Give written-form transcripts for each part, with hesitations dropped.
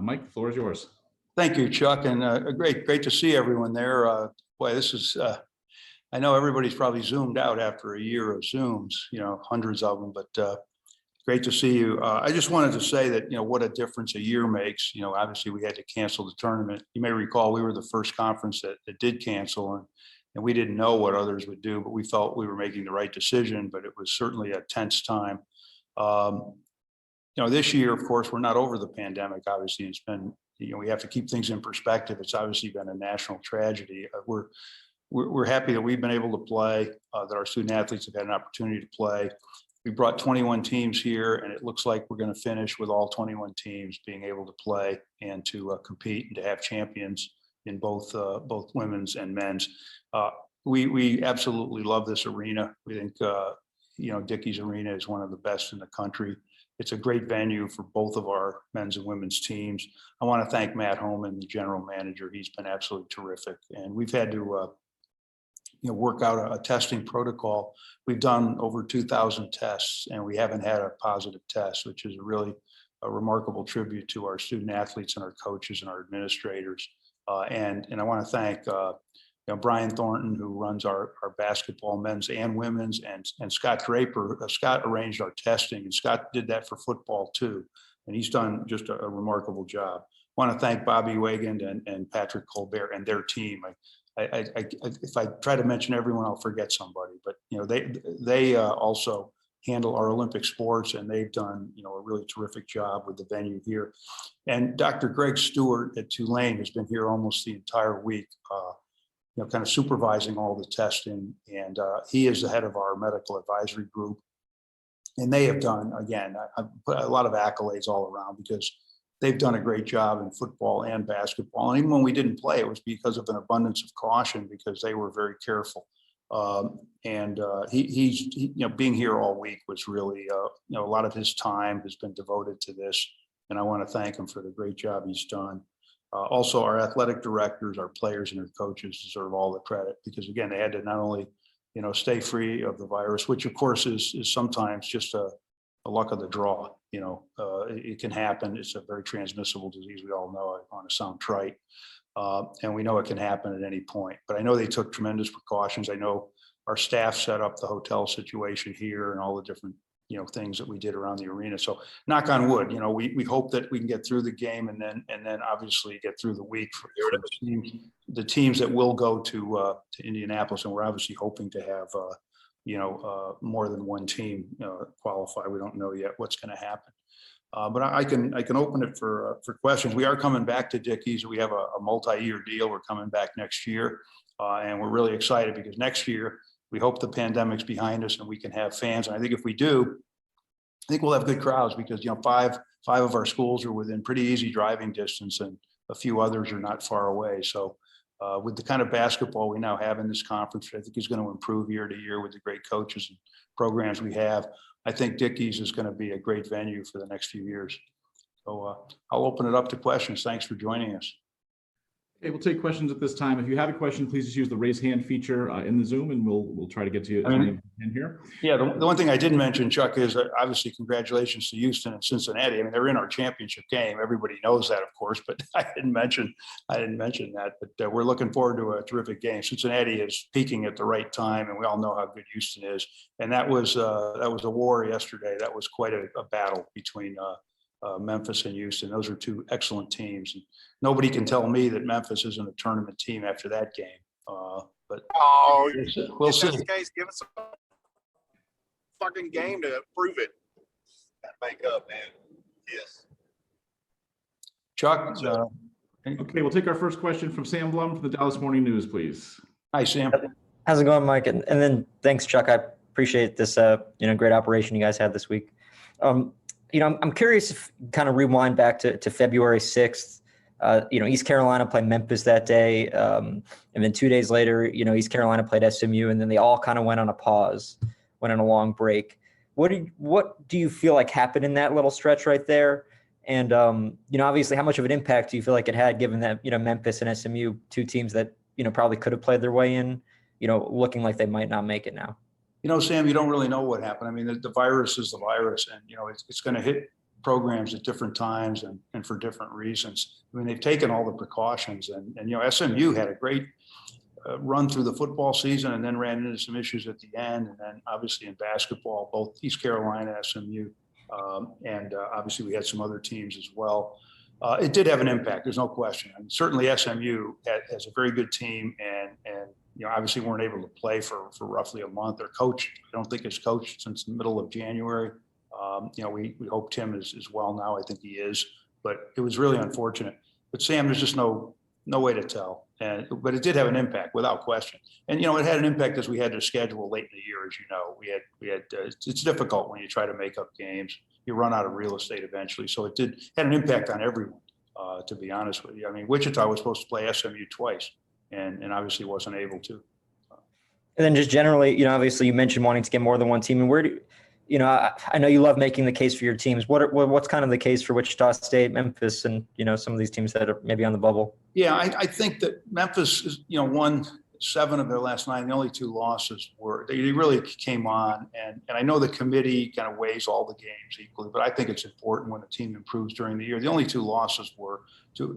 Mike, the floor is yours. Thank you, Chuck, and great to see everyone there. Boy, this is, I know everybody's probably zoomed out after a year of Zooms, hundreds of them, but great to see you. I just wanted to say that, what a difference a year makes. Obviously we had to cancel the tournament. You may recall we were the first conference that did cancel, and we didn't know what others would do, but we felt we were making the right decision, but it was certainly a tense time. This year, of course, we're not over the pandemic. Obviously, it's been, we have to keep things in perspective. It's obviously been a national tragedy. We're happy that we've been able to play, that our student athletes have had an opportunity to play. We brought 21 teams here, and it looks like we're going to finish with all 21 teams being able to play and to compete and to have champions in both women's and men's. We absolutely love this arena. We think Dickey's Arena is one of the best in the country. It's a great venue for both of our men's and women's teams. I want to thank Matt Homan, the general manager. He's been absolutely terrific. And we've had to work out a testing protocol. We've done over 2,000 tests, and we haven't had a positive test, which is really a remarkable tribute to our student athletes and our coaches and our administrators. And I want to thank Brian Thornton, who runs our basketball, men's and women's, and Scott Draper. Scott arranged our testing, and Scott did that for football too. And he's done just a remarkable job. I want to thank Bobby Wagand and Patrick Colbert and their team. If I try to mention everyone, I'll forget somebody, but they also handle our Olympic sports, and they've done a really terrific job with the venue here. And Dr. Greg Stewart at Tulane has been here almost the entire week, kind of supervising all the testing, and he is the head of our medical advisory group. And they have done, again, I put a lot of accolades all around because they've done a great job in football and basketball. And even when we didn't play, it was because of an abundance of caution, because they were very careful. He's being here all week was really, a lot of his time has been devoted to this. And I want to thank him for the great job he's done. Also, our athletic directors, our players, and our coaches deserve all the credit, because again, they had to not only, stay free of the virus, which of course is sometimes just a luck of the draw. It can happen. It's a very transmissible disease. We all know it. I want to sound trite, and we know it can happen at any point. But I know they took tremendous precautions. I know our staff set up the hotel situation here and all the different things that we did around the arena. So knock on wood, we hope that we can get through the game and then obviously get through the week for the teams that will go to Indianapolis. And we're obviously hoping to have, more than one team qualify. We don't know yet what's going to happen. But I can open it for questions. We are coming back to Dickey's. We have a multi-year deal. We're coming back next year. And we're really excited because next year, we hope the pandemic's behind us and we can have fans. And I think if we do, I think we'll have good crowds, because, five of our schools are within pretty easy driving distance, and a few others are not far away. So with the kind of basketball we now have in this conference, I think is going to improve year to year with the great coaches and programs we have. I think Dickey's is going to be a great venue for the next few years. So I'll open it up to questions. Thanks for joining us. Okay, we'll take questions at this time. If you have a question, please just use the raise hand feature in the Zoom, and we'll try to get to you in here. Yeah, the one thing I didn't mention, Chuck, is obviously congratulations to Houston and Cincinnati. I mean, they're in our championship game. Everybody knows that, of course, but I didn't mention that. But we're looking forward to a terrific game. Cincinnati is peaking at the right time, and we all know how good Houston is. And that was a war yesterday. That was quite a battle between Memphis and Houston. Those are two excellent teams. And nobody can tell me that Memphis isn't a tournament team after that game. But we'll see. Case, give us a fucking game to prove it. Make up, man. Yes. Chuck. Okay, we'll take our first question from Sam Blum from the Dallas Morning News, please. Hi, Sam. How's it going, Mike? And then thanks, Chuck. I appreciate this, great operation you guys had this week. I'm curious if you kind of rewind back to February 6th. East Carolina played Memphis that day. And then 2 days later, East Carolina played SMU, and then they all kind of went on a pause, went on a long break. What do you feel like happened in that little stretch right there? And, obviously how much of an impact do you feel like it had, given that, Memphis and SMU, two teams that, probably could have played their way in, looking like they might not make it now? Sam, you don't really know what happened. I mean, the virus is the virus, and, it's going to hit programs at different times and for different reasons. I mean, they've taken all the precautions, and SMU had a great run through the football season and then ran into some issues at the end. And then obviously in basketball, both East Carolina, SMU, and obviously we had some other teams as well. It did have an impact. There's no question. I mean, certainly SMU has a very good team, and obviously weren't able to play for roughly a month. Their coach, I don't think has coached since the middle of January. We hope Tim is well now. I think he is, but it was really unfortunate. But Sam, there's just no way to tell. But it did have an impact without question. And, it had an impact as we had to schedule late in the year. As you know, we had it's difficult when you try to make up games. You run out of real estate eventually. So it had an impact on everyone, to be honest with you. I mean, Wichita was supposed to play SMU twice and obviously wasn't able to. And then just generally, obviously you mentioned wanting to get more than one team. And where do I know you love making the case for your teams. What's kind of the case for Wichita State, Memphis, and some of these teams that are maybe on the bubble? Yeah, I think that Memphis is, won 7 of their last 9. The only 2 losses were they really came on, and I know the committee kind of weighs all the games equally, but I think it's important when a team improves during the year. The only 2 losses were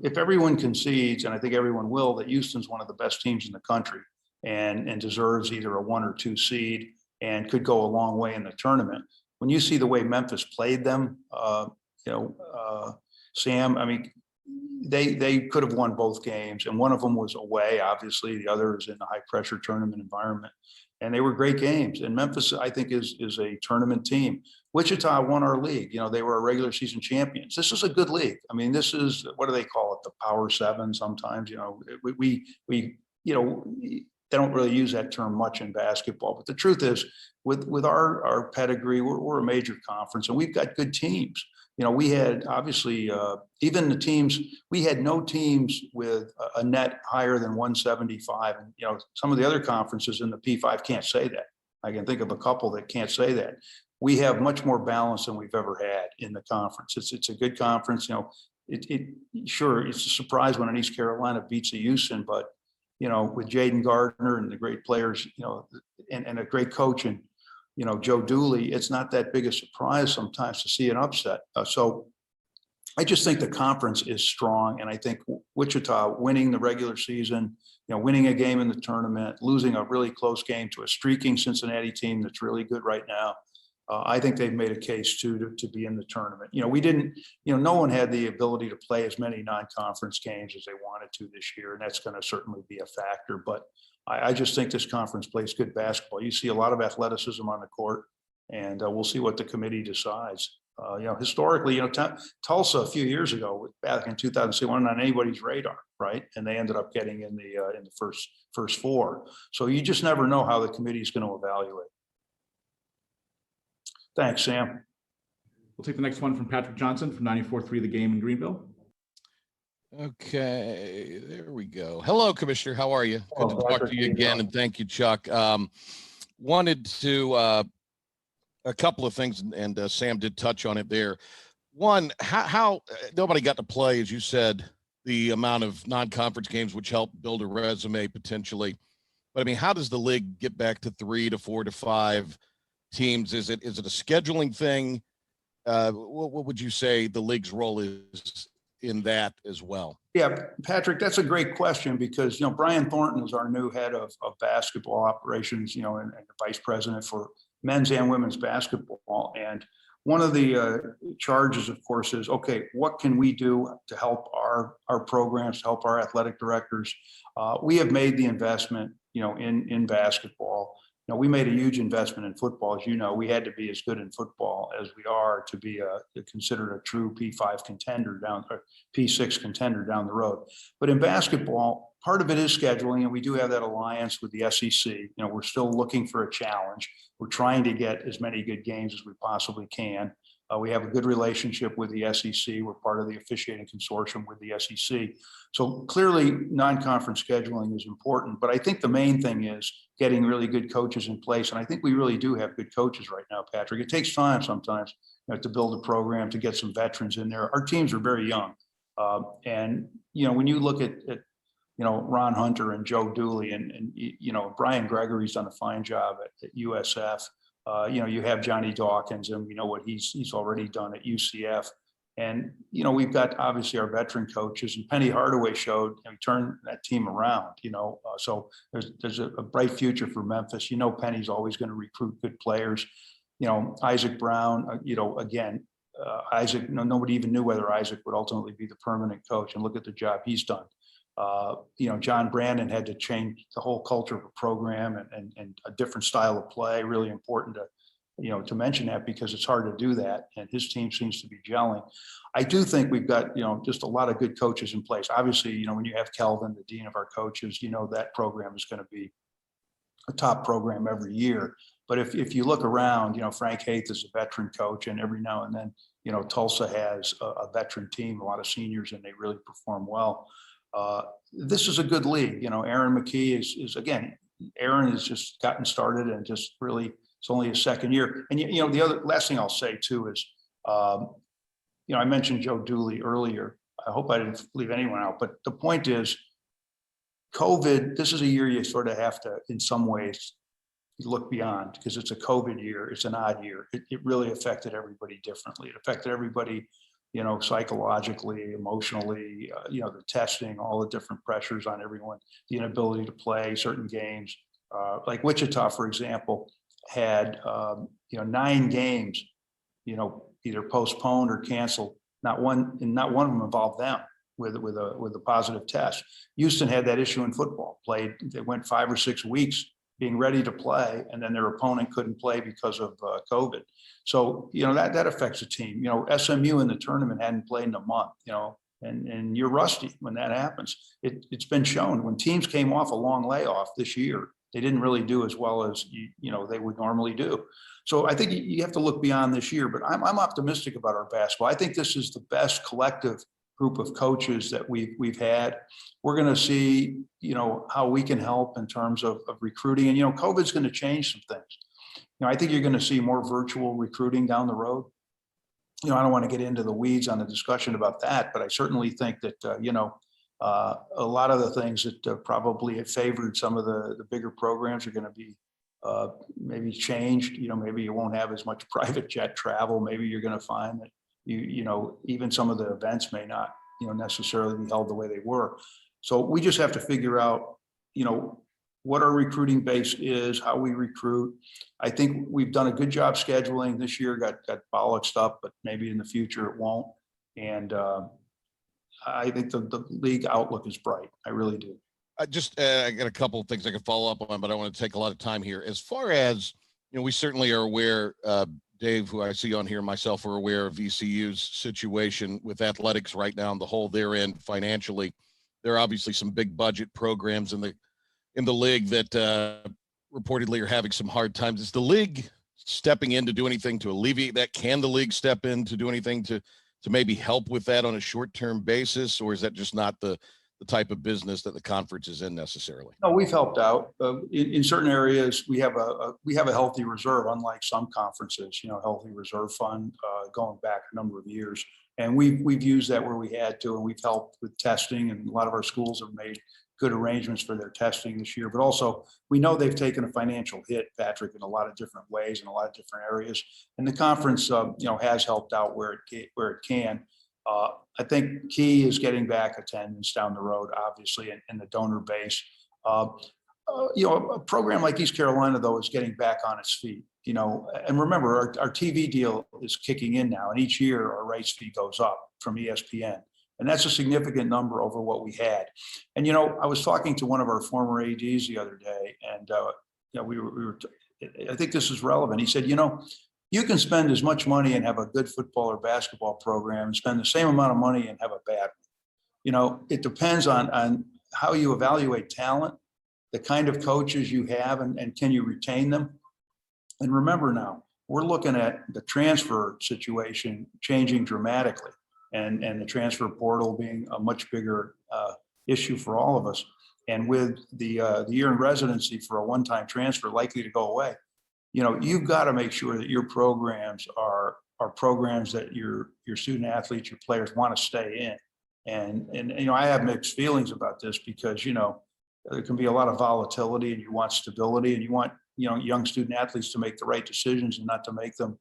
if everyone concedes, and I think everyone will, that Houston's one of the best teams in the country and deserves either a 1 or 2 seed and could go a long way in the tournament. When you see the way Memphis played them, Sam, I mean, they could have won both games, and one of them was away, obviously. The other is in a high pressure tournament environment, and they were great games. And Memphis, I think, is a tournament team. Wichita won our league. They were our regular season champions. This is a good league. I mean, this is, what do they call it? The Power 7 sometimes. They don't really use that term much in basketball, but the truth is, with our pedigree, we're a major conference, and we've got good teams. We had obviously even the teams. We had no teams with a net higher than 175, and some of the other conferences in the P5 can't say that. I can think of a couple that can't say that. We have much more balance than we've ever had in the conference. It's a good conference. Sure, it's a surprise when an East Carolina beats a Houston, but with Jaden Gardner and the great players, and a great coach, and Joe Dooley, it's not that big a surprise sometimes to see an upset. So I just think the conference is strong, and I think Wichita winning the regular season, winning a game in the tournament, losing a really close game to a streaking Cincinnati team that's really good right now. I think they've made a case too to be in the tournament. We didn't, no one had the ability to play as many non-conference games as they wanted to this year, and that's going to certainly be a factor. But I just think this conference plays good basketball. You see a lot of athleticism on the court, and we'll see what the committee decides. Historically, Tulsa a few years ago, back in 2006, wasn't on anybody's radar, right? And they ended up getting in the first 4. So you just never know how the committee is going to evaluate. Thanks, Sam. We'll take the next one from Patrick Johnson from 94.3 The Game in Greenville. Okay, there we go. Hello, Commissioner. How are you? Good to talk Patrick, to you again, and thank you, Chuck. Wanted to a couple of things, and Sam did touch on it there. One, how nobody got to play, as you said, the amount of non-conference games, which help build a resume potentially. But I mean, how does the league get back to 3 to 4 to 5 teams? Is it a scheduling thing? What would you say the league's role is in that as well? Yeah, Patrick, that's a great question, because Brian Thornton is our new head of basketball operations, and vice president for men's and women's basketball. And one of the charges, of course, is, okay, what can we do to help our programs, to help our athletic directors? We have made the investment, in basketball. We made a huge investment in football. As you know, we had to be as good in football as we are to be considered a true P5 contender or P6 contender down the road. But in basketball, part of it is scheduling, and we do have that alliance with the SEC. We're still looking for a challenge. We're trying to get as many good games as we possibly can. We have a good relationship with the SEC. We're part of the officiating consortium with the SEC. So clearly, non-conference scheduling is important. But I think the main thing is getting really good coaches in place. And I think we really do have good coaches right now, Patrick. It takes time sometimes to build a program, to get some veterans in there. Our teams are very young. And when you look at Ron Hunter and Joe Dooley and Brian Gregory's done a fine job at USF. You have Johnny Dawkins, and we know what he's already done at UCF. And, we've got obviously our veteran coaches, and Penny Hardaway showed, he turned that team around, so there's a bright future for Memphis. Penny's always going to recruit good players. Isaac Brown, again, Isaac, nobody even knew whether Isaac would ultimately be the permanent coach, and look at the job he's done. John Brandon had to change the whole culture of a program and a different style of play. Really important to mention that, because it's hard to do that, and his team seems to be gelling. I do think we've got, just a lot of good coaches in place. Obviously, when you have Kelvin, the dean of our coaches, that program is going to be a top program every year. But if you look around, Frank Haith is a veteran coach, and every now and then, Tulsa has a veteran team, a lot of seniors, and they really perform well. This is a good league. Aaron McKee is again, Aaron has just gotten started and just really, it's only his second year. And, the other last thing I'll say too is, I mentioned Joe Dooley earlier. I hope I didn't leave anyone out, but the point is, COVID, this is a year you sort of have to, in some ways, look beyond, because it's a COVID year. It's an odd year. It really affected everybody differently. It affected everybody, psychologically, emotionally, the testing, all the different pressures on everyone, the inability to play certain games. Like Wichita, for example, had 9 games, either postponed or canceled. Not one of them involved them with a positive test. Houston had that issue in football. They went 5 or 6 weeks being ready to play, and then their opponent couldn't play because of COVID. So that affects the team. SMU in the tournament hadn't played in a month. And you're rusty when that happens. It's been shown when teams came off a long layoff this year, they didn't really do as well as they would normally do. So I think you have to look beyond this year, but I'm optimistic about our basketball. I think this is the best collective group of coaches that we've had. We're going to see, how we can help in terms of recruiting. And, COVID's going to change some things. I think you're going to see more virtual recruiting down the road. I don't want to get into the weeds on the discussion about that, but I certainly think that, a lot of the things that probably have favored some of the bigger programs are going to be maybe changed. Maybe you won't have as much private jet travel. Maybe you're going to find that even some of the events may not, necessarily be held the way they were. So we just have to figure out, what our recruiting base is, how we recruit. I think we've done a good job scheduling this year, got bollocksed up, but maybe in the future it won't. And I think the league outlook is bright. I really do. I got a couple of things I can follow up on, but I want to take a lot of time here. As far as, we certainly are aware, Dave, who I see on here, myself, are aware of VCU's situation with athletics right now and the hole they're in financially. There are obviously some big budget programs in the league that reportedly are having some hard times. Is the league stepping in to do anything to alleviate that? Can the league step in to do anything to maybe help with that on a short-term basis, or is that just not the type of business that the conference is in necessarily? No, we've helped out in certain areas. We have a healthy reserve, unlike some conferences. Healthy reserve fund going back a number of years, and we've used that where we had to, and we've helped with testing. And a lot of our schools have made good arrangements for their testing this year. But also, we know they've taken a financial hit, Patrick, in a lot of different ways in a lot of different areas. And the conference, has helped out where it can. I think key is getting back attendance down the road, obviously, and the donor base. A program like East Carolina, though, is getting back on its feet. And remember, our TV deal is kicking in now, and each year our rights fee goes up from ESPN. And that's a significant number over what we had. And, I was talking to one of our former ADs the other day, and, I think this is relevant. He said, you can spend as much money and have a good football or basketball program and spend the same amount of money and have a bad one. It depends on how you evaluate talent, the kind of coaches you have, and can you retain them? And remember now, we're looking at the transfer situation changing dramatically. And the transfer portal being a much bigger issue for all of us. And with the year in residency for a one-time transfer likely to go away, you've got to make sure that your programs are programs that your student athletes, your players want to stay in. And I have mixed feelings about this because, there can be a lot of volatility, and you want stability, and you want, young student athletes to make the right decisions and not to make them,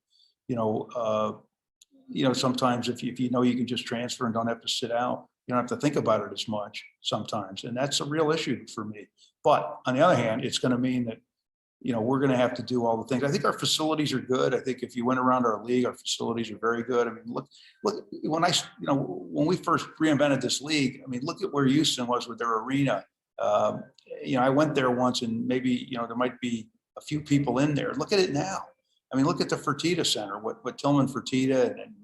sometimes if you know you can just transfer and don't have to sit out, you don't have to think about it as much sometimes. And that's a real issue for me. But on the other hand, it's going to mean that, we're going to have to do all the things. I think our facilities are good. I think if you went around our league, our facilities are very good. I mean, look, when we first reinvented this league, I mean, look at where Houston was with their arena. I went there once, and maybe, there might be a few people in there. Look at it now. I mean, look at the Fertitta Center, what Tillman Fertitta and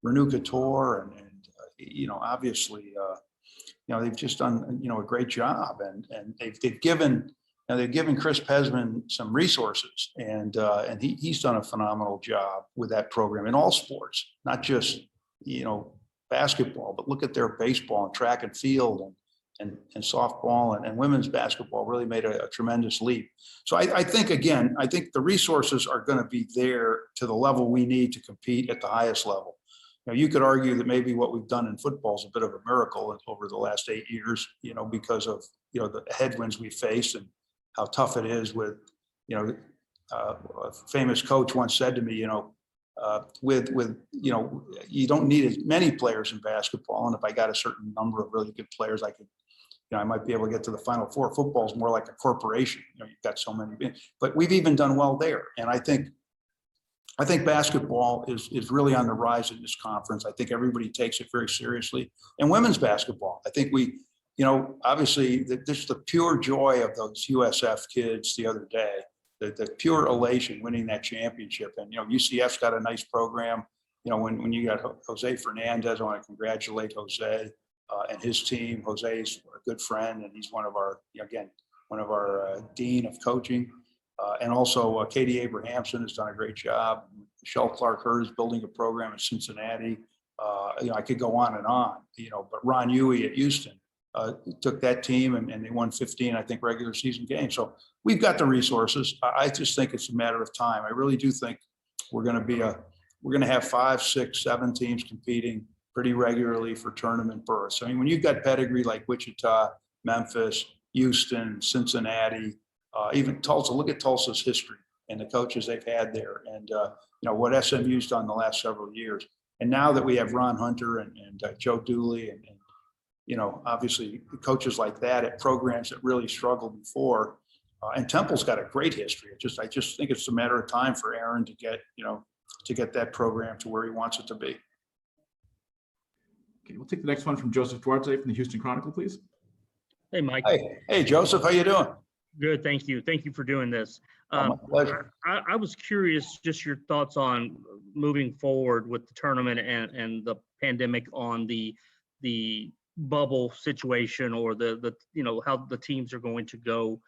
Renu Couture and obviously, they've just done, a great job, and they've given Chris Pesman some resources, and he's done a phenomenal job with that program in all sports, not just, basketball, but look at their baseball and track and field and softball and women's basketball really made a tremendous leap. So I think the resources are going to be there to the level we need to compete at the highest level. You could argue that maybe what we've done in football is a bit of a miracle over the last 8 years, because of, the headwinds we face and how tough it is with, a famous coach once said to me, you don't need as many players in basketball. And if I got a certain number of really good players, I could, I might be able to get to the Final Four. Football is more like a corporation. You've got so many, but we've even done well there. And I think basketball is really on the rise in this conference. I think everybody takes it very seriously. And women's basketball, I think we, obviously just the pure joy of those USF kids the other day, the pure elation winning that championship. And, UCF's got a nice program. When you got Jose Fernandez, I want to congratulate Jose and his team. Jose's a good friend, and he's one of our dean of coaching. And also Katie Abrahamson has done a great job. Michelle Clark-Hurd is building a program in Cincinnati. I could go on and on, but Ron Huey at Houston took that team and they won 15, I think, regular season games. So we've got the resources. I just think it's a matter of time. I really do think we're going to have 5, 6, 7 teams competing pretty regularly for tournament berths. I mean, when you've got pedigree like Wichita, Memphis, Houston, Cincinnati, even Tulsa, look at Tulsa's history and the coaches they've had there, and what SMU's done the last several years. And now that we have Ron Hunter and Joe Dooley and obviously coaches like that at programs that really struggled before, and Temple's got a great history. I just think it's a matter of time for Aaron to get that program to where he wants it to be. Okay, we'll take the next one from Joseph Duarte from the Houston Chronicle, please. Hey, Mike. Hey, Joseph, how you doing? Good, thank you. Thank you for doing this. My pleasure. I was curious, just your thoughts on moving forward with the tournament and the pandemic on the bubble situation, or the how the teams are going to go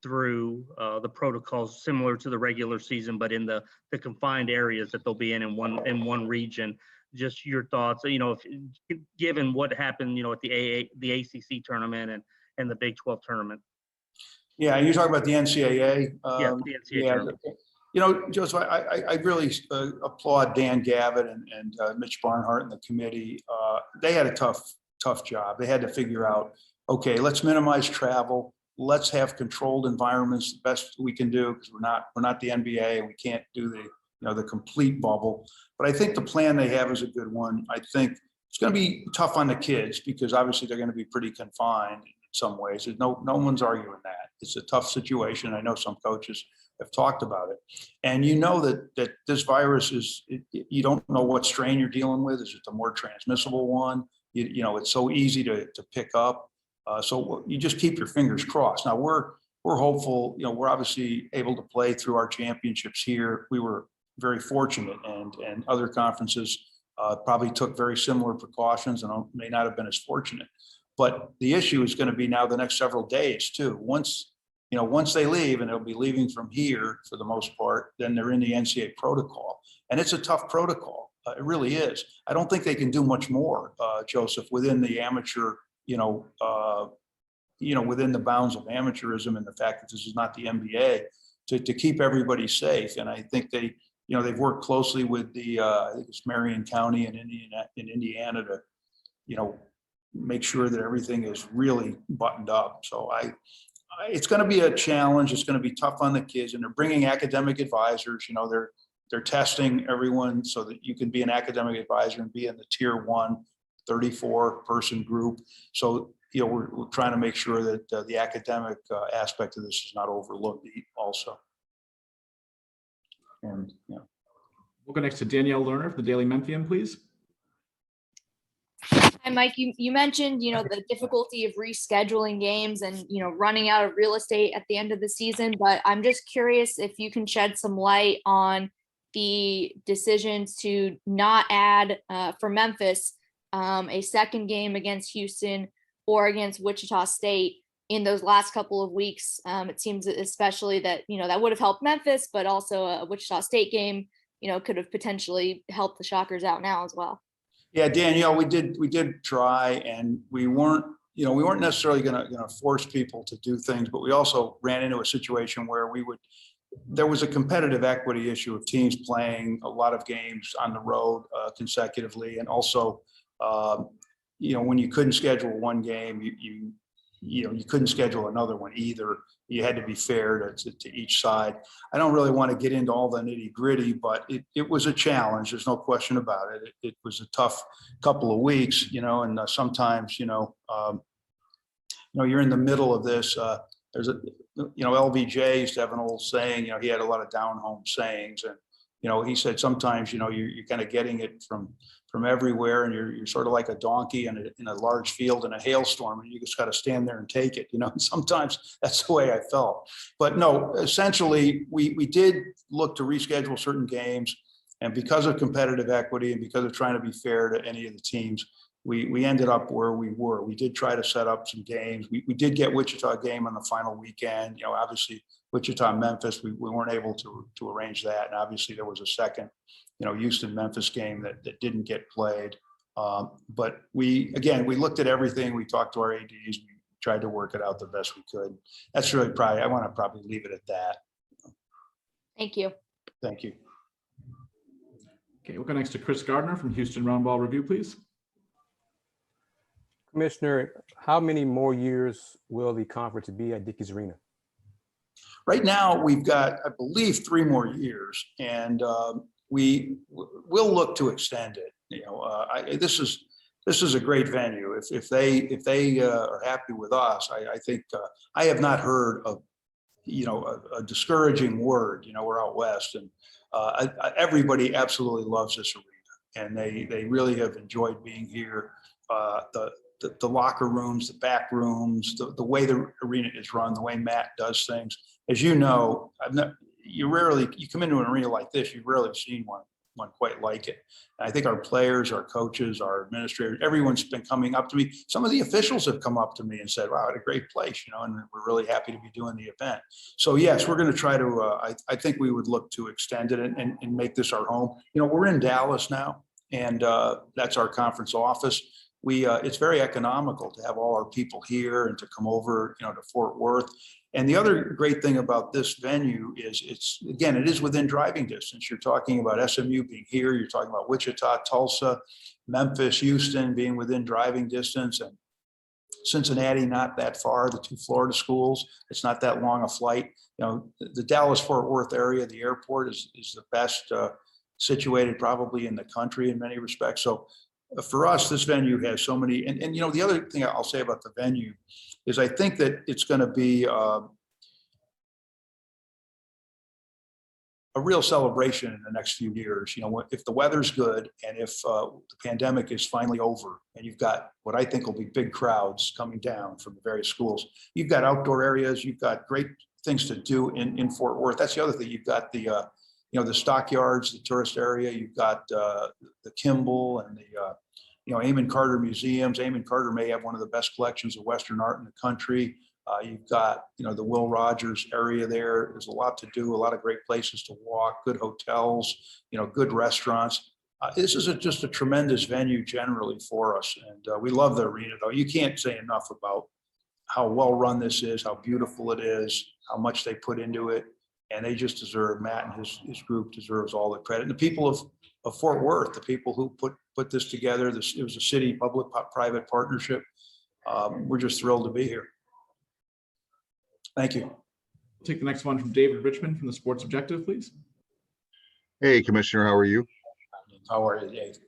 through the protocols similar to the regular season, but in the confined areas that they'll be in one region. Just your thoughts, given what happened, at the ACC tournament and the Big 12 tournament. Yeah, you're talking about the NCAA. Yeah, the NCAA tournament. Joseph, I really applaud Dan Gavitt and Mitch Barnhart and the committee. They had a tough job. They had to figure out, okay, let's minimize travel. Let's have controlled environments, the best we can do, because we're not the NBA and we can't do the complete bubble. But I think the plan they have is a good one. I think it's going to be tough on the kids because obviously they're going to be pretty confined in some ways. There's no one's arguing that. It's a tough situation. I know some coaches have talked about it. And that this virus you don't know what strain you're dealing with. Is it the more transmissible one? It's so easy to pick up. So you just keep your fingers crossed. Now we're hopeful, we're obviously able to play through our championships here. We were very fortunate, and other conferences probably took very similar precautions and may not have been as fortunate. But the issue is going to be now the next several days too. Once they leave, and they'll be leaving from here for the most part, then they're in the NCAA protocol. And it's a tough protocol. It really is. I don't think they can do much more, Joseph, within the amateur, within the bounds of amateurism and the fact that this is not the NBA, to keep everybody safe. And I think they've worked closely with I think it's Marion County in Indiana to, make sure that everything is really buttoned up. So it's going to be a challenge. It's going to be tough on the kids, and they're bringing academic advisors. You know, they're testing everyone so that you can be an academic advisor and be in the tier 1 34 person group. So, you know, we're trying to make sure that the academic aspect of this is not overlooked also. And, you know. We'll go next to Danielle Lerner from the Daily Memphian, please. Hi, Mike. You mentioned, the difficulty of rescheduling games and, running out of real estate at the end of the season, but I'm just curious if you can shed some light on the decisions to not add for Memphis a second game against Houston or against Wichita State in those last couple of weeks. It seems especially that, that would have helped Memphis, but also a Wichita State game, could have potentially helped the Shockers out now as well. Yeah, Danielle, we did try, and we weren't necessarily going to force people to do things, but we also ran into a situation where there was a competitive equity issue of teams playing a lot of games on the road consecutively, and also, when you couldn't schedule one game, you couldn't schedule another one either. You had to be fair to each side. I don't really want to get into all the nitty gritty, but it was a challenge. There's no question about it. It was a tough couple of weeks, and sometimes, you're in the middle of this. There's LBJ used to have an old saying, he had a lot of down home sayings, and, he said sometimes, you're kind of getting it from everywhere, and you're sort of like a donkey in a large field in a hailstorm, and you just got to stand there and take it. And sometimes that's the way I felt. But no, essentially, we did look to reschedule certain games, and because of competitive equity and because of trying to be fair to any of the teams, we ended up where we were. We did try to set up some games. We did get Wichita game on the final weekend. obviously Wichita, Memphis, we weren't able to arrange that, and obviously there was a second Houston Memphis game that didn't get played. But we looked at everything. We talked to our ADs. We tried to work it out the best we could. That's really I want to probably leave it at that. Thank you. Thank you. Okay, we'll go next to Chris Gardner from Houston Roundball Review, please. Commissioner, how many more years will the conference be at Dickies Arena? Right now, we've got, I believe, 3 more years, and we will look to extend it. This is a great venue. If they are happy with us, I think I have not heard of a discouraging word. We're out west, and everybody absolutely loves this arena, and they really have enjoyed being here. The locker rooms, the back rooms, the way the arena is run, the way Matt does things. As you know, you come into an arena like this, you've rarely seen one quite like it. And I think our players, our coaches, our administrators, everyone's been coming up to me. Some of the officials have come up to me and said, wow, what a great place, and we're really happy to be doing the event. So yes, we're going to try to, I think we would look to extend it and make this our home. We're in Dallas now, and that's our conference office. It's very economical to have all our people here and to come over, to Fort Worth. And the other great thing about this venue is it is within driving distance. You're talking about SMU being here. You're talking about Wichita, Tulsa, Memphis, Houston being within driving distance, and Cincinnati not that far. The 2 Florida schools, it's not that long a flight. The Dallas-Fort Worth area, the airport is the best situated probably in the country in many respects. So for us, this venue has so many, and the other thing I'll say about the venue is I think that it's going to be a real celebration in the next few years. If the weather's good and if the pandemic is finally over, and you've got what I think will be big crowds coming down from the various schools, you've got outdoor areas, you've got great things to do in Fort Worth. That's the other thing. You've got the stockyards, the tourist area. You've got the Kimball and the Amon Carter museums. Amon Carter may have one of the best collections of Western art in the country. You've got the Will Rogers area there. There's a lot to do, a lot of great places to walk, good hotels, good restaurants. This is just a tremendous venue generally for us, and we love the arena. Though you can't say enough about how well run this is, how beautiful it is, how much they put into it. and they just deserve, Matt and his group deserves all the credit. And the people of Fort Worth, the people who put this together, it was a city public-private partnership. We're just thrilled to be here. Thank you. We'll take the next one from David Richmond from the Sports Objective, please. Hey, Commissioner, how are you? How are you, Dave?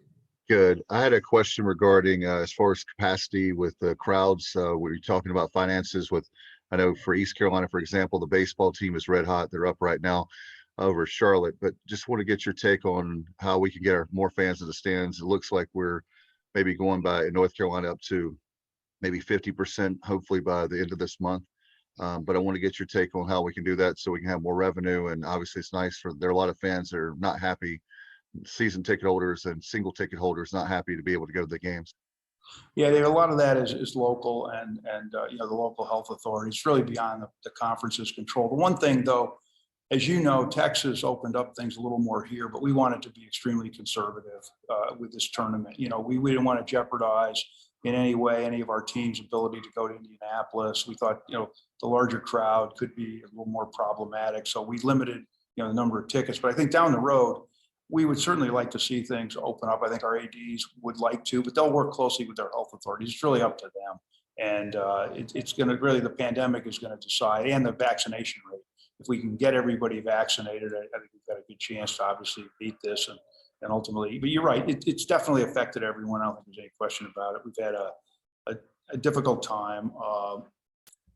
Good. I had a question regarding as far as capacity with the crowds. We were talking about finances with, I know for East Carolina, for example, the baseball team is red hot. They're up right now over Charlotte, but just want to get your take on how we can get more fans in the stands. It looks like we're maybe going by in North Carolina up to maybe 50%, hopefully by the end of this month. But I want to get your take on how we can do that so we can have more revenue. And obviously it's nice there are a lot of fans that are not happy, season ticket holders and single ticket holders not happy to be able to go to the games. Yeah, a lot of that is local and you know, the local health authorities. It's really beyond the conference's control. The one thing though, as you know, Texas opened up things a little more here, but we wanted to be extremely conservative with this tournament. You know, we didn't want to jeopardize in any way any of our team's ability to go to Indianapolis. We thought, you know, the larger crowd could be a little more problematic. So we limited, you know, the number of tickets. But I think down the road, we would certainly like to see things open up. I think our ADs would like to, but they'll work closely with their health authorities. It's really up to them. And it's going to really, the pandemic is going to decide, and the vaccination rate. If we can get everybody vaccinated, I think we've got a good chance to obviously beat this and ultimately, but you're right, it's definitely affected everyone. I don't think there's any question about it. We've had a difficult time.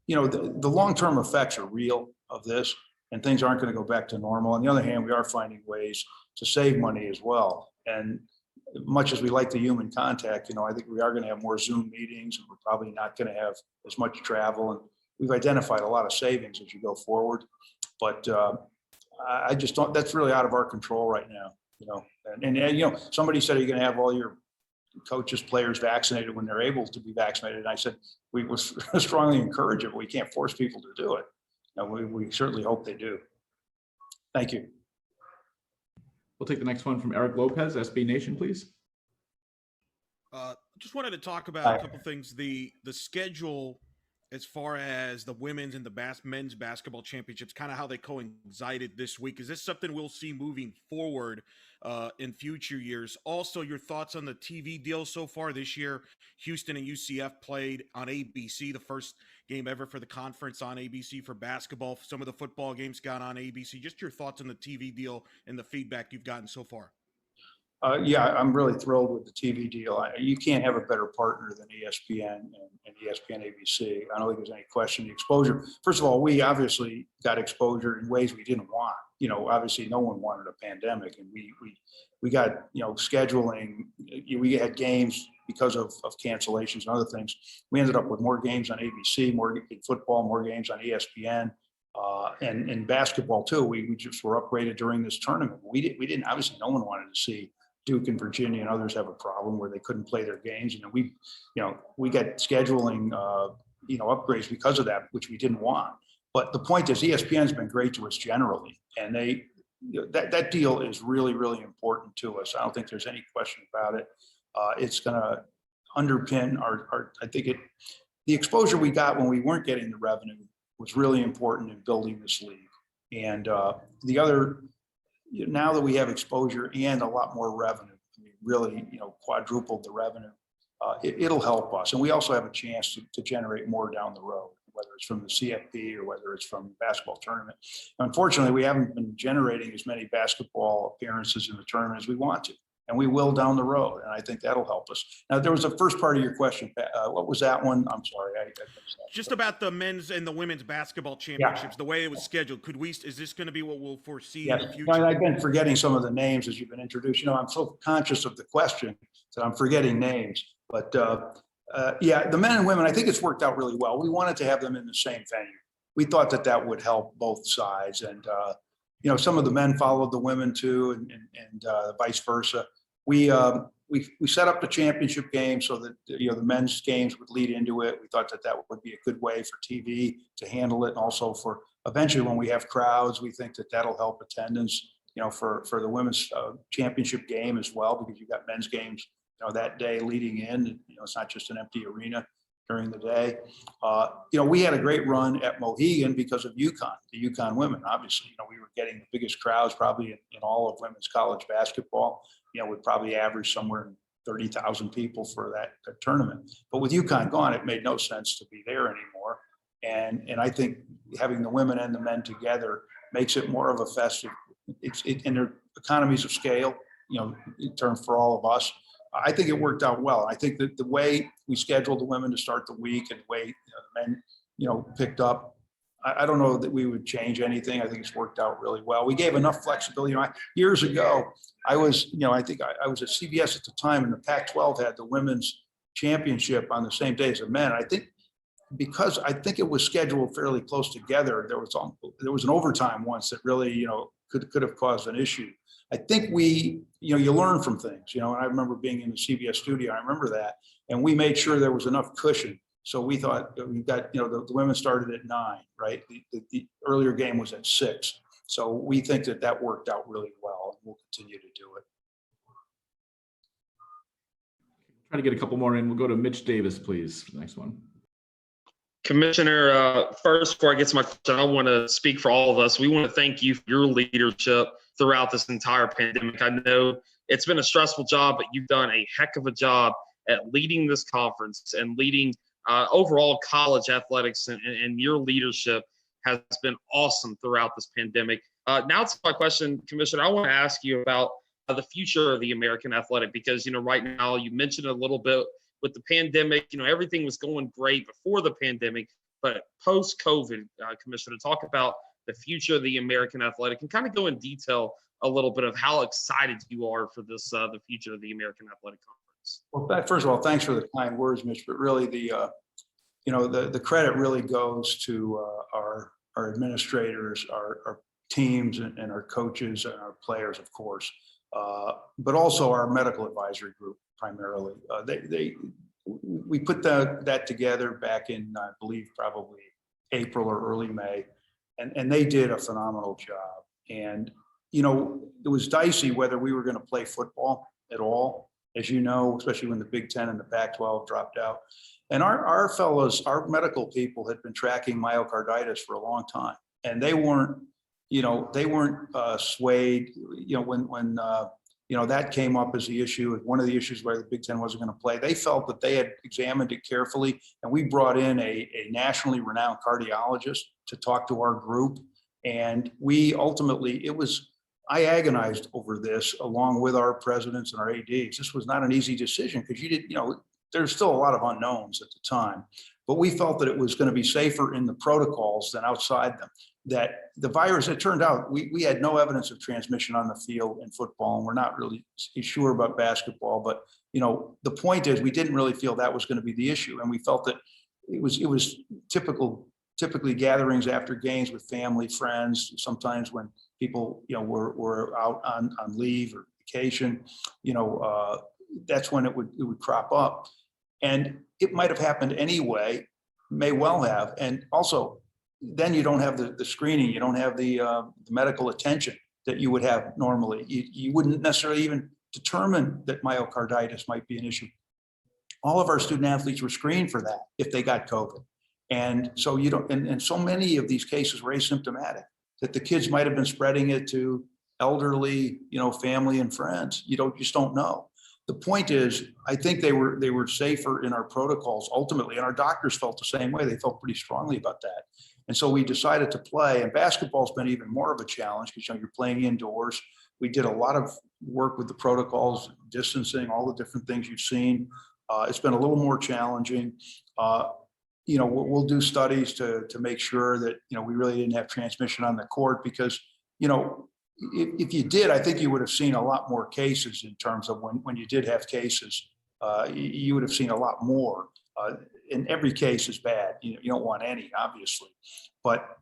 You know, the long-term effects are real of this, and things aren't going to go back to normal. On the other hand, we are finding ways to save money as well. And much as we like the human contact, you know, I think we are going to have more Zoom meetings, and we're probably not going to have as much travel. And we've identified a lot of savings as you go forward. But I just don't, that's really out of our control right now, you know. And you know, somebody said, are you going to have all your coaches, players vaccinated when they're able to be vaccinated? And I said, we would strongly encourage it, but we can't force people to do it. And we certainly hope they do. Thank you. We'll take the next one from Eric Lopez, SB Nation, please. Just wanted to talk about a couple things. The schedule as far as the women's and the men's basketball championships, kind of how they coincided this week. Is this something we'll see moving forward in future years? Also, your thoughts on the TV deal so far this year. Houston and UCF played on ABC, the first game ever for the conference on ABC for basketball. Some of the football games got on ABC. Just your thoughts on the TV deal and the feedback you've gotten so far. Yeah, I'm really thrilled with the TV deal. You can't have a better partner than ESPN and ESPN ABC. I don't think there's any question. The exposure, first of all, we obviously got exposure in ways we didn't want. You know, obviously no one wanted a pandemic, and we got, you know, scheduling. We had games because of cancellations and other things. We ended up with more games on ABC, more in football, more games on ESPN. And in basketball too, we just were upgraded during this tournament. We didn't, obviously no one wanted to see Duke and Virginia and others have a problem where they couldn't play their games. And we got scheduling, upgrades because of that, which we didn't want. But the point is, ESPN's been great to us generally, and that deal is really, really important to us. I don't think there's any question about it. It's going to underpin the exposure we got when we weren't getting the revenue was really important in building this league. And the other, now that we have exposure and a lot more revenue, I mean, really, quadrupled the revenue, it'll help us. And we also have a chance to generate more down the road, whether it's from the CFP or whether it's from the basketball tournament. Unfortunately, we haven't been generating as many basketball appearances in the tournament as we want to, and we will down the road. And I think that'll help us. Now, there was a first part of your question. What was that one? I'm sorry. Just about the men's and the women's basketball championships, the way it was scheduled. Is this going to be what we'll foresee in the future? I've been forgetting some of the names as you've been introduced. I'm so conscious of the question that I'm forgetting names. But the men and women, I think it's worked out really well. We wanted to have them in the same venue. We thought that would help both sides. And, some of the men followed the women too, and vice versa. We set up the championship game so that, the men's games would lead into it. We thought that would be a good way for TV to handle it. And also for eventually when we have crowds, we think that'll help attendance, for the women's championship game as well, because you've got men's games, that day leading in, it's not just an empty arena. during the day. We had a great run at Mohegan because of UConn, the UConn women. Obviously, we were getting the biggest crowds probably in all of women's college basketball. We'd probably average somewhere in 30,000 people for that tournament. But with UConn gone, it made no sense to be there anymore. And I think having the women and the men together makes it more of a festive. And there are economies of scale, in terms for all of us. I think it worked out well. I think that the way we scheduled the women to start the week and the way the men, picked up, I don't know that we would change anything. I think it's worked out really well. We gave enough flexibility. Years ago, I was, I think I was at CBS at the time, and the Pac-12 had the women's championship on the same day as the men. I think because it was scheduled fairly close together, there was an overtime once that really, could have caused an issue. I think you learn from things, and I remember being in the CBS studio, I remember that, and we made sure there was enough cushion. So we thought we got, the women started at 9, right? The earlier game was at 6. So we think that worked out really well, and we'll continue to do it. Try to get a couple more in. We'll go to Mitch Davis, please. Next one. Commissioner, first, before I get to my question, I want to speak for all of us. We want to thank you for your leadership throughout this entire pandemic. I know it's been a stressful job, but you've done a heck of a job at leading this conference and leading overall college athletics, and your leadership has been awesome throughout this pandemic. Now to my question, Commissioner, I want to ask you about the future of the American Athletic, because, right now you mentioned a little bit with the pandemic, everything was going great before the pandemic, but post-COVID, Commissioner, talk about the future of the American Athletic and kind of go in detail a little bit of how excited you are for this, the future of the American Athletic Conference. Well, first of all, thanks for the kind words, Mitch, but really the credit really goes to our administrators, our teams, and our coaches and our players, of course, but also our medical advisory group primarily. We put that together back in, I believe, probably April or early May, and they did a phenomenal job. And it was dicey whether we were going to play football at all, as you know, especially when the Big Ten and the Pac-12 dropped out. And our fellows, our medical people, had been tracking myocarditis for a long time, and they weren't swayed. When that came up as the issue, one of the issues where the Big Ten wasn't going to play, they felt that they had examined it carefully, and we brought in a nationally renowned cardiologist to talk to our group. And we ultimately, I agonized over this along with our presidents and our ADs. This was not an easy decision because there's still a lot of unknowns at the time, but we felt that it was going to be safer in the protocols than outside them. That the virus, it turned out we had no evidence of transmission on the field in football, and we're not really sure about basketball, but the point is we didn't really feel that was going to be the issue. And we felt that it was typically gatherings after games with family, friends, sometimes when people, were out on leave or vacation, that's when it would crop up. And it might have happened anyway, may well have. And also, then you don't have the screening, you don't have the medical attention that you would have normally. You wouldn't necessarily even determine that myocarditis might be an issue. All of our student athletes were screened for that if they got COVID. And so and so many of these cases were asymptomatic, that the kids might have been spreading it to elderly, family and friends. You just don't know. The point is, I think they were safer in our protocols ultimately, and our doctors felt the same way. They felt pretty strongly about that. And so we decided to play, and basketball's been even more of a challenge because you're playing indoors. We did a lot of work with the protocols, distancing, all the different things you've seen. It's been a little more challenging. We'll do studies to make sure that, we really didn't have transmission on the court because, if you did, I think you would have seen a lot more cases in terms of when you did have cases, you would have seen a lot more. And every case is bad. You don't want any, obviously, but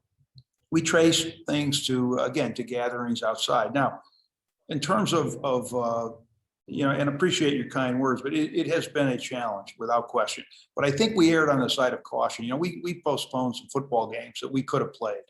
we trace things to gatherings outside. Now, in terms of and appreciate your kind words, but it has been a challenge without question. But I think we erred on the side of caution. We postponed some football games that we could have played,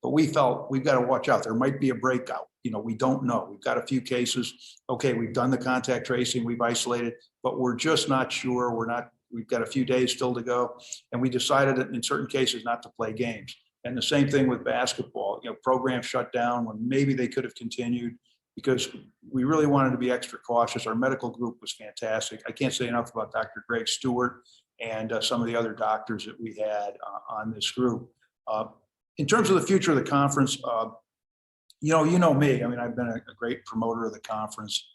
but we felt we've got to watch out. There might be a breakout. We don't know. We've got a few cases. Okay, we've done the contact tracing, we've isolated, but we're just not sure. We're not we've got a few days still to go. And we decided that in certain cases not to play games. And the same thing with basketball, programs shut down when maybe they could have continued because we really wanted to be extra cautious. Our medical group was fantastic. I can't say enough about Dr. Greg Stewart and some of the other doctors that we had on this group. In terms of the future of the conference, you know me. I mean, I've been a great promoter of the conference.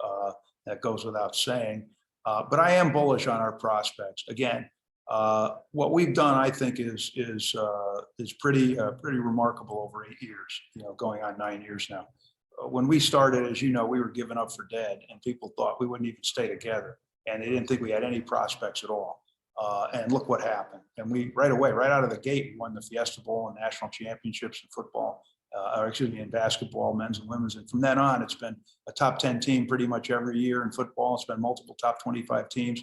That goes without saying. But I am bullish on our prospects. Again, what we've done, I think, is pretty remarkable over 8 years. Going on 9 years now. When we started, as you know, we were given up for dead, and people thought we wouldn't even stay together, and they didn't think we had any prospects at all. And look what happened. And we right away, right out of the gate, we won the Fiesta Bowl and national championships in football. In basketball, men's and women's. And from then on, it's been a top 10 team pretty much every year in football. It's been multiple top 25 teams.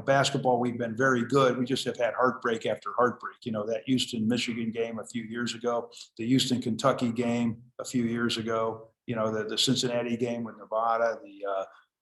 Basketball, we've been very good. We just have had heartbreak after heartbreak. That Houston, Michigan game a few years ago, the Houston, Kentucky game a few years ago, the Cincinnati game with Nevada,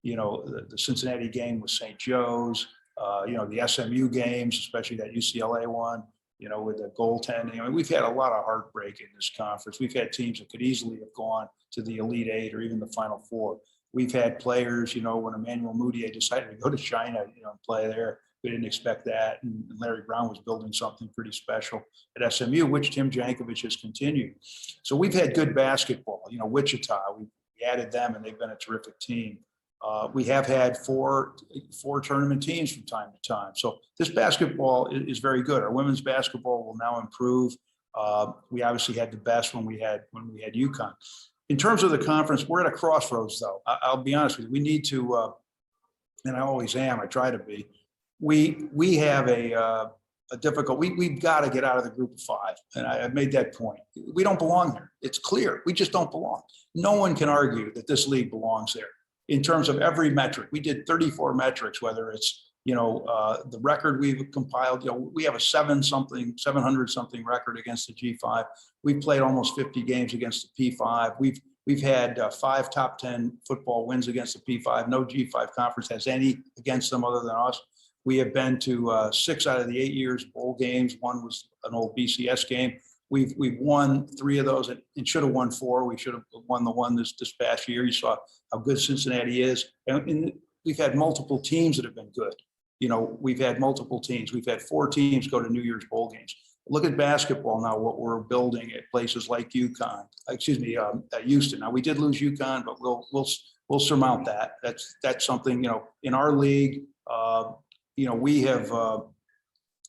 the Cincinnati game with St. Joe's, the SMU games, especially that UCLA one. With the goaltending. I mean, we've had a lot of heartbreak in this conference. We've had teams that could easily have gone to the Elite Eight or even the Final Four. We've had players, when Emmanuel Mudiay decided to go to China, and play there. We didn't expect that. And Larry Brown was building something pretty special at SMU, which Tim Jankovich has continued. So we've had good basketball. Wichita, we added them, and they've been a terrific team. We have had four tournament teams from time to time. So this basketball is very good. Our women's basketball will now improve. We obviously had the best when we had UConn. In terms of the conference, we're at a crossroads, though. I'll be honest with you. We need to, and I always am. I try to be. We have a difficult. We've got to get out of the group of five, and I've made that point. We don't belong there. It's clear. We just don't belong. No one can argue that this league belongs there. In terms of every metric, we did 34 metrics, whether it's, the record we've compiled, we have a 700 something record against the G5. We've played almost 50 games against the P5. We've had 5 top 10 football wins against the P5. No G5 conference has any against them other than us. We have been to 6 out of the 8 years bowl games. One was an old BCS game. We've won 3 of those and should have won 4. We should have won the one this past year. You saw how good Cincinnati is. And we've had multiple teams that have been good. We've had multiple teams. We've had 4 teams go to New Year's bowl games. Look at basketball now, what we're building at places like Houston. Now, we did lose UConn, but we'll surmount that. That's something, in our league, we have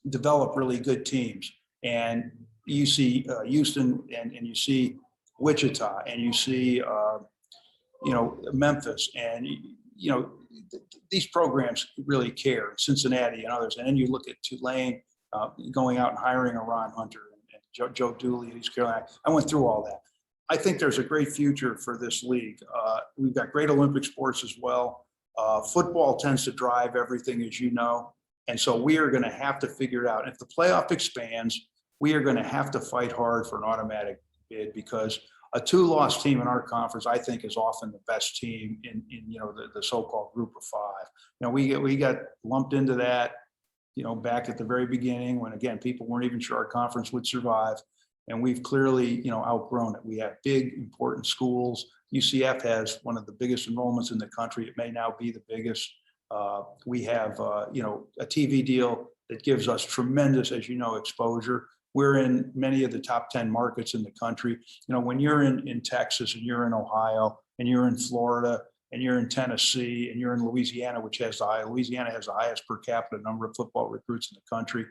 developed really good teams. And you see Houston and you see Wichita and you see, Memphis and, these programs really care, Cincinnati and others. And then you look at Tulane going out and hiring a Ron Hunter and Joe Dooley at East Carolina. I went through all that. I think there's a great future for this league. We've got great Olympic sports as well. Football tends to drive everything, as you know. And so we are going to have to figure it out. If the playoff expands, we are going to have to fight hard for an automatic bid because a 2-loss team in our conference, I think, is often the best team in the so-called group of 5. We got lumped into that, back at the very beginning when, again, people weren't even sure our conference would survive. And we've clearly, outgrown it. We have big, important schools. UCF has one of the biggest enrollments in the country. It may now be the biggest. We have, a TV deal that gives us tremendous, as you know, exposure. We're in many of the top 10 markets in the country. When you're in Texas and you're in Ohio and you're in Florida and you're in Tennessee and you're in Louisiana, Louisiana has the highest per capita number of football recruits in the country,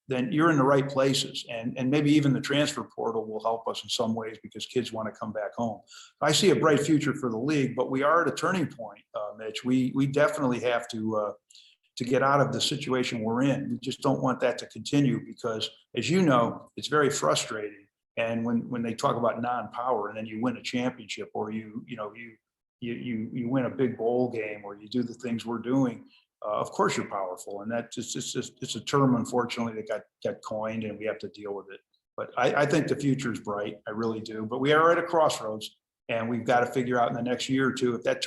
then you're in the right places. And maybe even the transfer portal will help us in some ways because kids want to come back home. I see a bright future for the league, but we are at a turning point, Mitch. We definitely have to get out of the situation we're in. We just don't want that to continue because, as you know, it's very frustrating. And when they talk about non-power and then you win a championship or you win a big bowl game or you do the things we're doing, of course you're powerful. And it's a term, unfortunately, that got coined and we have to deal with it. But I think the future is bright. I really do. But we are at a crossroads and we've got to figure out in the next year or two, if that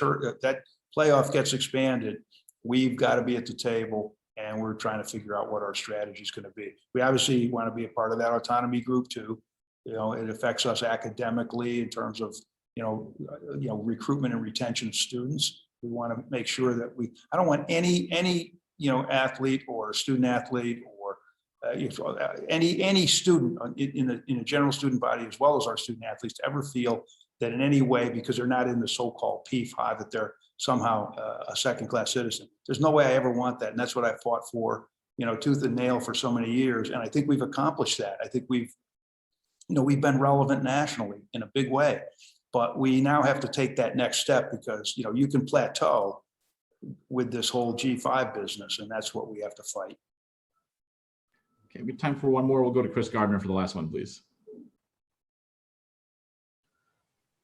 playoff gets expanded, we've got to be at the table and we're trying to figure out what our strategy is going to be. We obviously want to be a part of that autonomy group too. You know, it affects us academically in terms of, recruitment and retention of students. We want to make sure that I don't want any, athlete or student athlete or any student in the general student body, as well as our student athletes, to ever feel that in any way, because they're not in the so-called P5, that they're somehow a second-class citizen. There's no way I ever want that. And that's what I fought for, tooth and nail for so many years. And I think we've accomplished that. I think we've been relevant nationally in a big way, but we now have to take that next step because, you can plateau with this whole G5 business, and that's what we have to fight. Okay, we have time for one more. We'll go to Chris Gardner for the last one, please.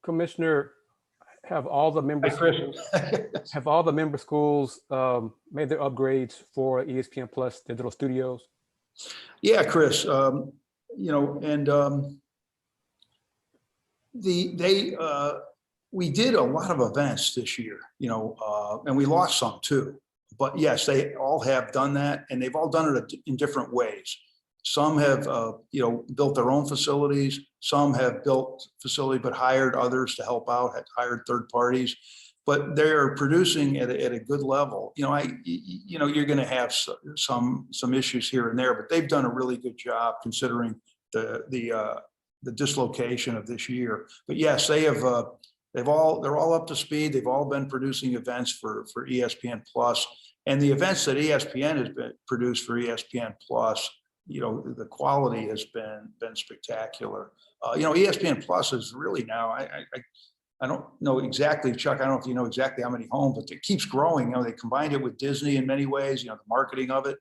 Commissioner, have all the member schools made their upgrades for ESPN Plus digital studios? Yeah, Chris, we did a lot of events this year, and we lost some too. But yes, they all have done that, and they've all done it in different ways. Some have, built their own facilities. Some have built facility, but hired others to help out, had hired third parties. But they're producing at a good level. You're going to have some issues here and there, but they've done a really good job considering the dislocation of this year. But yes, they have. They're all up to speed. They've all been producing events for ESPN Plus, and the events that ESPN has been produced for ESPN Plus, the quality has been spectacular. ESPN Plus is really now, I don't know exactly, Chuck, I don't know if you know exactly how many homes, but it keeps growing. They combined it with Disney in many ways, the marketing of it.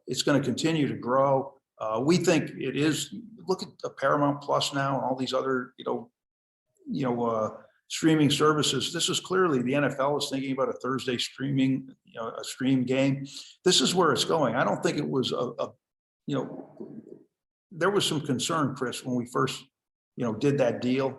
It's going to continue to grow. We think it is, look at the Paramount Plus now and all these other, streaming services. This is clearly the NFL is thinking about a Thursday streaming, a stream game. This is where it's going. I don't think it was there was some concern, Chris, when we first, did that deal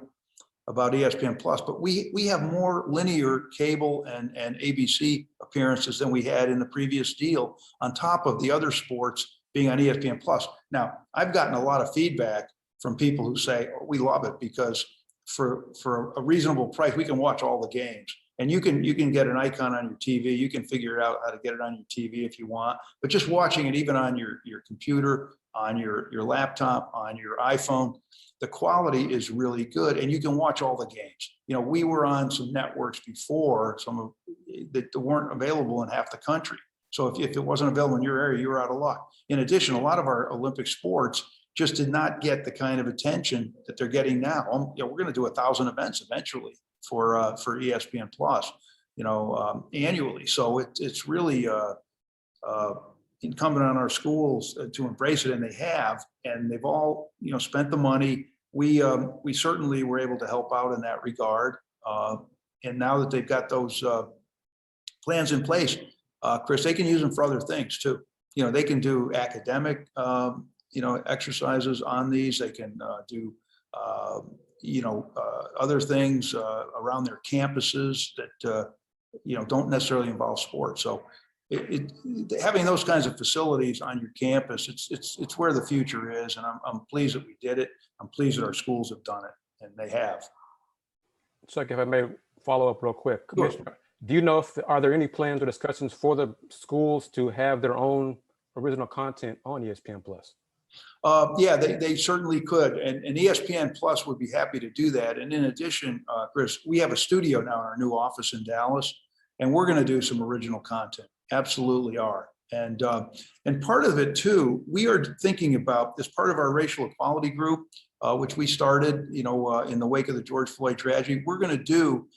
about ESPN Plus, but we have more linear cable and ABC appearances than we had in the previous deal, on top of the other sports being on ESPN Plus. Now, I've gotten a lot of feedback from people who say, oh, we love it because for a reasonable price, we can watch all the games. And you can get an icon on your TV. You can figure out how to get it on your TV if you want, but just watching it even on your computer, on your laptop, on your iPhone, the quality is really good, and you can watch all the games. We were on some networks before, that weren't available in half the country. So if it wasn't available in your area, you were out of luck. In addition, a lot of our Olympic sports just did not get the kind of attention that they're getting now. We're going to do 1,000 events eventually for ESPN Plus, annually. So it's really incumbent on our schools to embrace it, and they have, and they've all spent the money. We certainly were able to help out in that regard, and now that they've got those plans in place, Chris, they can use them for other things too. They can do academic exercises on these. They can do other things around their campuses that don't necessarily involve sports. So having those kinds of facilities on your campus, it's where the future is, and I'm pleased that we did it. I'm pleased that our schools have done it, and they have. Chuck, if I may follow up real quick, Sure. Commissioner, do you know are there any plans or discussions for the schools to have their own original content on ESPN Plus? Yeah, they certainly could, and ESPN Plus would be happy to do that. And in addition, Chris, we have a studio now in our new office in Dallas, and we're going to do some original content. Absolutely are. And part of it too, we are thinking about, as part of our racial equality group, which we started, in the wake of the George Floyd tragedy. We're going to do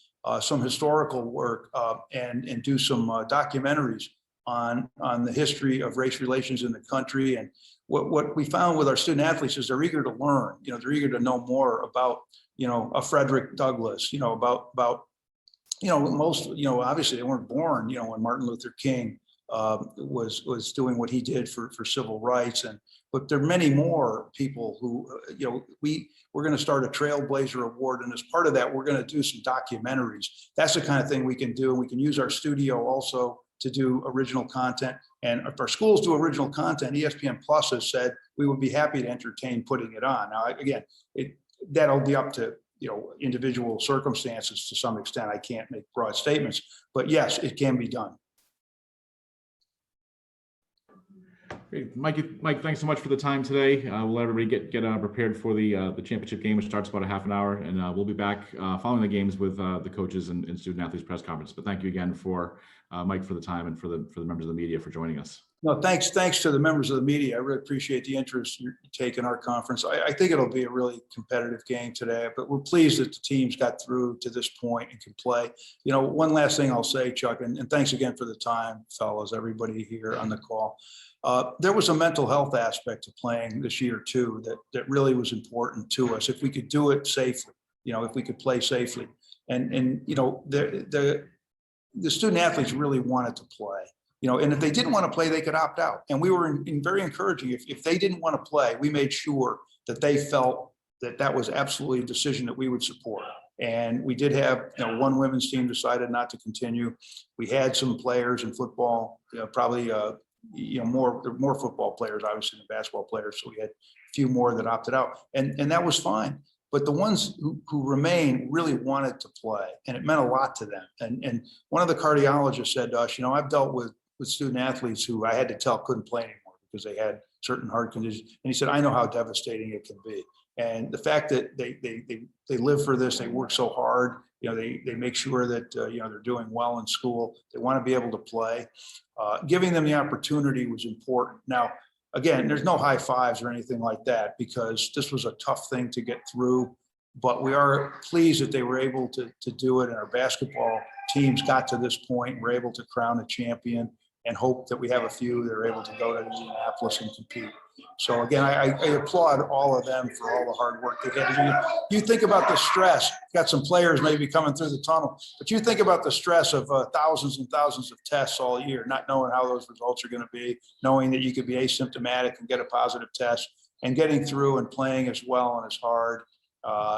some historical work and do some documentaries on the history of race relations in the country. And what we found with our student athletes is they're eager to learn. They're eager to know more about, a Frederick Douglass. About most, obviously they weren't born, when Martin Luther King was doing what he did for civil rights. But there are many more people who, we're going to start a Trailblazer Award. And as part of that, we're going to do some documentaries. That's the kind of thing we can do. And we can use our studio also to do original content. And if our schools do original content, ESPN Plus has said we would be happy to entertain putting it on. Now, again, that'll be up to individual circumstances to some extent. I can't make broad statements, but yes, it can be done. Great. Mike, thanks so much for the time today. We'll let everybody get prepared for the championship game, which starts about a half an hour, and we'll be back following the games with the coaches and student athletes press conference. But thank you again for Mike for the time and for the members of the media for joining us. No, thanks to the members of the media. I really appreciate the interest you take in our conference. I think it'll be a really competitive game today, but we're pleased that the teams got through to this point and can play. One last thing I'll say, Chuck, and thanks again for the time, fellas, everybody here on the call. There was a mental health aspect to playing this year too that really was important to us. If we could do it safely, if we could play safely, and the student athletes really wanted to play. And if they didn't want to play, they could opt out. And we were very encouraging. If they didn't want to play, we made sure that they felt that was absolutely a decision that we would support. And we did have, one women's team decided not to continue. We had some players in football, probably, more football players, obviously, than basketball players. So we had a few more that opted out, and that was fine. But the ones who remained really wanted to play, and it meant a lot to them. And one of the cardiologists said to us, I've dealt with student athletes who I had to tell couldn't play anymore because they had certain heart conditions. And he said, I know how devastating it can be. And the fact that they live for this, they work so hard, they make sure that, they're doing well in school. They want to be able to play. Giving them the opportunity was important. Now, again, there's no high fives or anything like that because this was a tough thing to get through, but we are pleased that they were able to do it. And our basketball teams got to this point, we're able to crown a champion and hope that we have a few that are able to go to Indianapolis and compete. So again, I applaud all of them for all the hard work they had. You think about the stress, got some players maybe coming through the tunnel, but you think about the stress of thousands and thousands of tests all year, not knowing how those results are going to be, knowing that you could be asymptomatic and get a positive test, and getting through and playing as well and as hard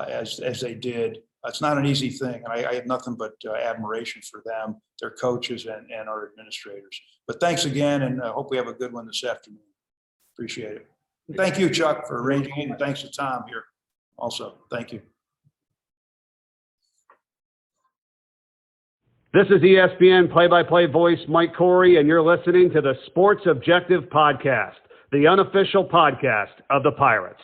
as they did. It's not an easy thing. And I have nothing but admiration for them, their coaches, and our administrators. But thanks again, and I hope we have a good one this afternoon. Appreciate it. And thank you, Chuck, for arranging it, and thanks to Tom here also. Thank you. This is ESPN play-by-play voice Mike Corey, and you're listening to the Sports Objective Podcast, the unofficial podcast of the Pirates.